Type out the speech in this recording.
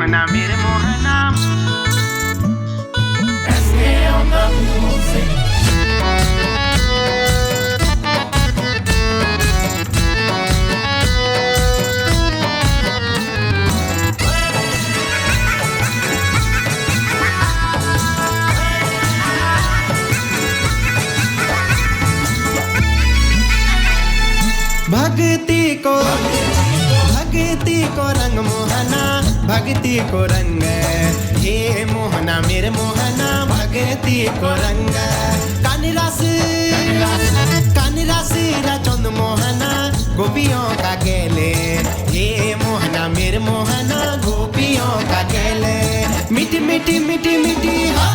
मोहना मेरे Mohana SK on the music. भक्ति को रंग मोहना भक्ति को रंग हे मोहना मेरे मोहना भक्ति को रंग कानिरास चंद मोहना गोपियों का गेले हे मोहना मेरे मोहना गोपियों का गेले मिठी मिठी मिठी मिठी हाँ